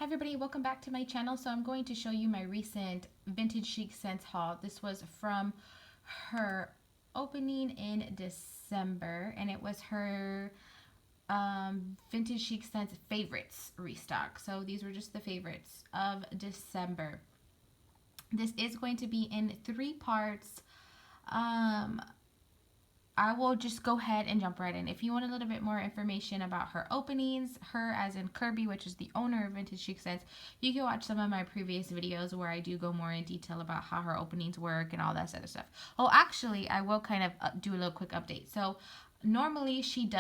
everybody, welcome back to my channel. So I'm going to show you my recent vintage chic scents haul. This was from her opening in December, and it was her vintage chic scents favorites restock. So these were just the favorites of December. This is going to be in 3 parts. I will just go ahead and jump right in. If you want a little bit more information about her openings, her as in Kirby, which is the owner of Vintage Chic Scents, you can watch some of my previous videos where I do go more in detail about how her openings work and all that sort of stuff. Oh, actually, I will kind of do a little quick update. So normally she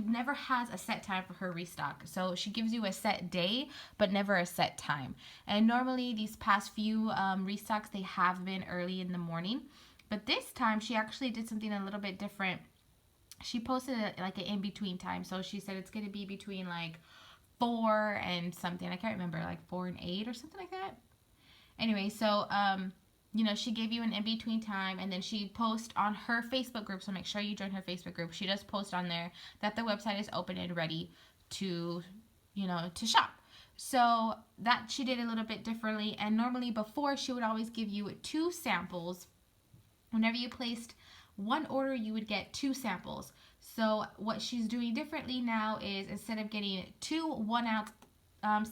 never has a set time for her restock. So she gives you a set day, but never a set time. And normally these past few restocks, they have been early in the morning. But this time, she actually did something a little bit different. She posted like an in-between time. So she said it's going to be between like 4 and something. I can't remember, like 4 and 8 or something like that. Anyway, so, you know, she gave you an in-between time. And then she posts on her Facebook group. So make sure you join her Facebook group. She does post on there that the website is open and ready to, you know, to shop. So that she did a little bit differently. And normally before, she would always give you 2 samples. Whenever you placed one order, you would get 2 samples. So what she's doing differently now is instead of getting 2 1-ounce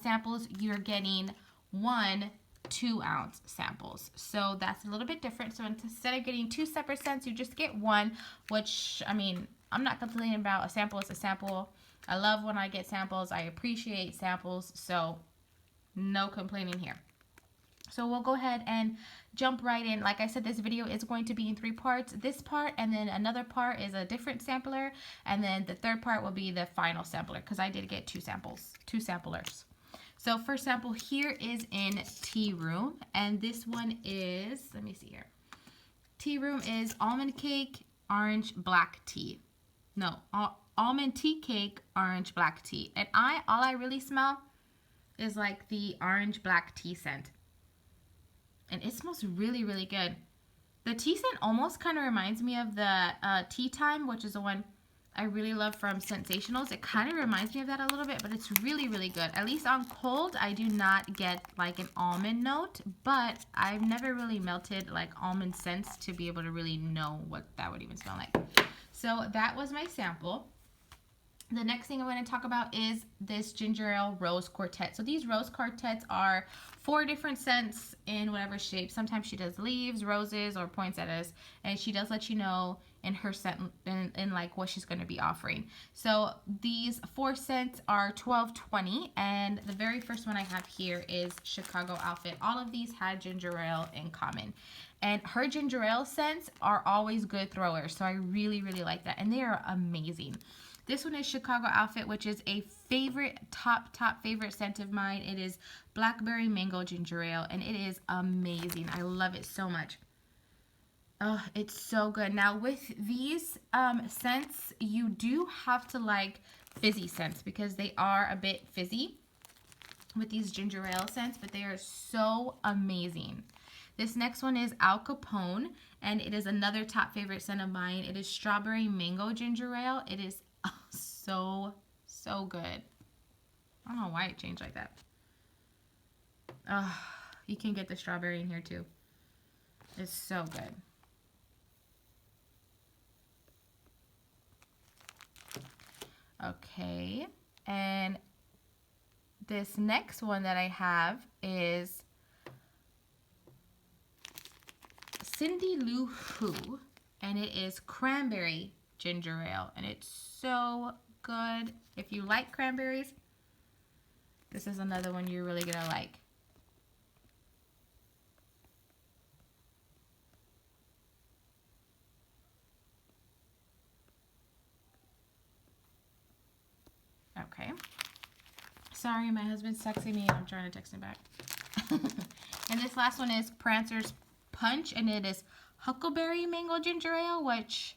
samples, you're getting 1 2-ounce samples. So that's a little bit different. So instead of getting 2 separate scents, you just get 1, which, I mean, I'm not complaining about. A sample is a sample. I love when I get samples. I appreciate samples. So no complaining here. So we'll go ahead and jump right in. Like I said, this video is going to be in 3 parts. This part and then another part is a different sampler. And then the third part will be the final sampler because I did get 2 samplers. So first sample here is in Tea Room. And this one is, let me see here. Tea Room is almond cake, orange, black tea. No, almond tea cake, orange, black tea. And all I really smell is like the orange black tea scent. And it smells really, really good. The tea scent almost kind of reminds me of the Tea Time, which is the one I really love from Sensationals. It kind of reminds me of that a little bit, but it's really, really good. At least on cold, I do not get like an almond note, but I've never really melted like almond scents to be able to really know what that would even smell like. So that was my sample. The next thing I'm going to talk about is this ginger ale rose quartet. So these rose quartets are 4 different scents in whatever shape. Sometimes she does leaves, roses, or poinsettias, and she does let you know in her scent in like what she's going to be offering. So these 4 scents are $12.20, and the very first one I have here is Chicago Outfit. All of these had ginger ale in common. And her ginger ale scents are always good throwers, so I really, really like that, and they are amazing. This one is Chicago Outfit, which is a favorite, top favorite scent of mine. It is blackberry mango ginger ale, and it is amazing. I love it so much. Oh, it's so good. Now, with these scents, you do have to like fizzy scents because they are a bit fizzy with these ginger ale scents, but they are so amazing. This next one is Al Capone, and it is another top favorite scent of mine. It is strawberry mango ginger ale. It is so good. I don't know why it changed like that. You can get the strawberry in here too. It's so good. Okay, and this next one that I have is Cindy Lou Who, and it is cranberry ginger ale, and it's so good. If you like cranberries, this is another one you're really gonna like. Okay. Sorry, my husband's texting me and I'm trying to text him back. And this last one is Prancer's Punch, and it is huckleberry mango ginger ale, which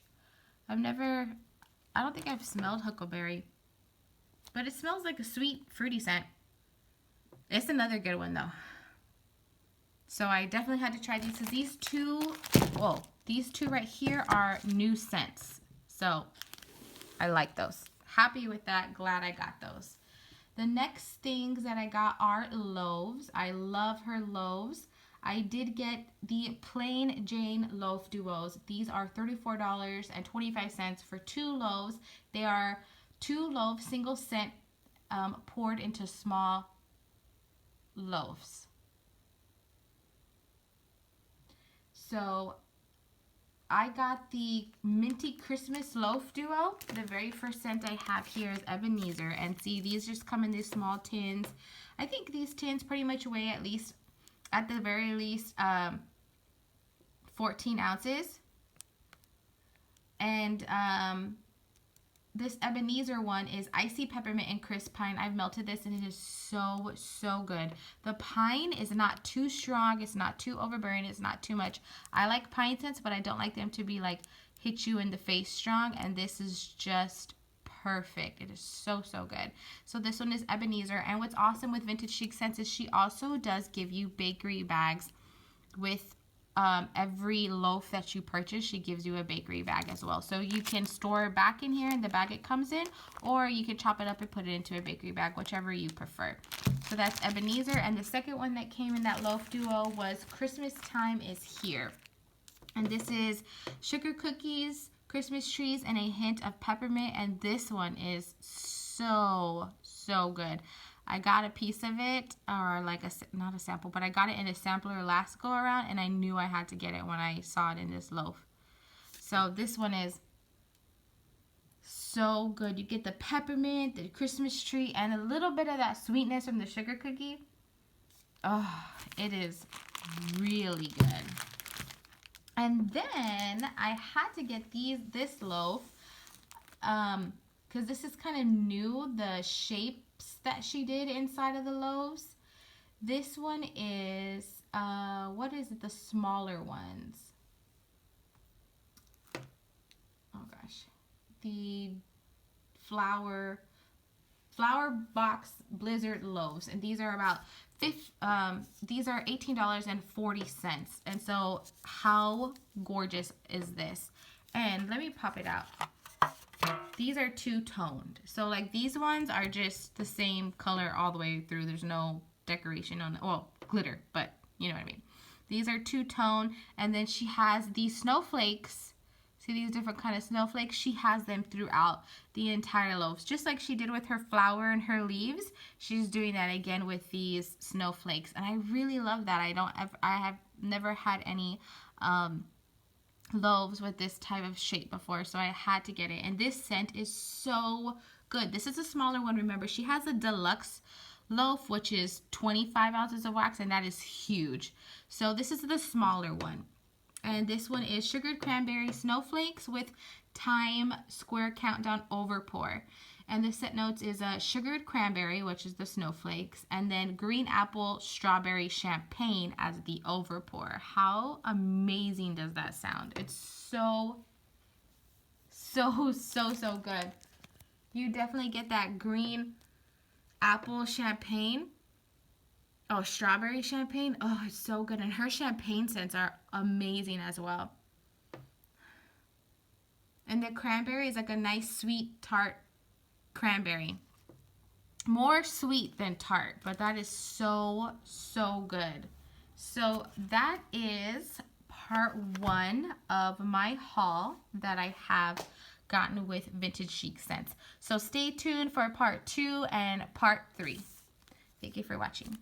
I don't think I've smelled huckleberry, but it smells like a sweet, fruity scent. It's another good one though. So I definitely had to try these. So these two right here are new scents. So I like those. Happy with that. Glad I got those. The next things that I got are loaves. I love her loaves. I did get the plain Jane loaf duos. These are $34.25 for 2 loaves. They are 2 loaves, single set, poured into small loaves. So I got the Minty Christmas Loaf Duo. The very first scent I have here is Ebenezer. And see, these just come in these small tins. I think these tins pretty much weigh at the very least, 14 ounces. And this Ebenezer one is Icy Peppermint and Crisp Pine. I've melted this and it is so, so good. The pine is not too strong. It's not too overbearing. It's not too much. I like pine scents, but I don't like them to be like hit you in the face strong. And this is just perfect. It is so, so good. So this one is Ebenezer. And what's awesome with Vintage Chic Scents is she also does give you bakery bags with every loaf that you purchase. She gives you a bakery bag as well, so you can store it back in here in the bag it comes in, or you can chop it up and put it into a bakery bag, whichever you prefer. So that's Ebenezer. And the second one that came in that loaf duo was Christmas Time Is Here, and this is sugar cookies, Christmas trees, and a hint of peppermint. And this one is so, so good. I got a piece of it, or like not a sample, but I got it in a sampler last go around, and I knew I had to get it when I saw it in this loaf. So this one is so good. You get the peppermint, the Christmas tree, and a little bit of that sweetness from the sugar cookie. Oh, it is really good. And then I had to get this loaf because this is kind of new, the shapes that she did inside of the loaves. This one is, what is it, the smaller ones? Oh gosh. The flower box blizzard loaves, and these are about these are $18.40. And so how gorgeous is this? And let me pop it out. These are two-toned. So like these ones are just the same color all the way through. There's no decoration on, well, glitter, but you know what I mean. These are two-tone, and then she has these snowflakes. See these different kind of snowflakes? She has them throughout the entire loaves. Just like she did with her flower and her leaves, she's doing that again with these snowflakes. And I really love that. I have never had any loaves with this type of shape before, so I had to get it. And this scent is so good. This is a smaller one. Remember, she has a deluxe loaf, which is 25 ounces of wax, and that is huge. So this is the smaller one. And this one is sugared cranberry snowflakes with Time Square Countdown Overpour. And the set notes is a sugared cranberry, which is the snowflakes, and then green apple strawberry champagne as the overpour. How amazing does that sound? It's so, so, so, so good. You definitely get that green apple champagne. Oh, strawberry champagne. Oh, it's so good. And her champagne scents are amazing as well. And the cranberry is like a nice sweet tart cranberry. More sweet than tart, but that is so, so good. So that is part 1 of my haul that I have gotten with Vintage Chic Scents. So stay tuned for part 2 and part 3. Thank you for watching.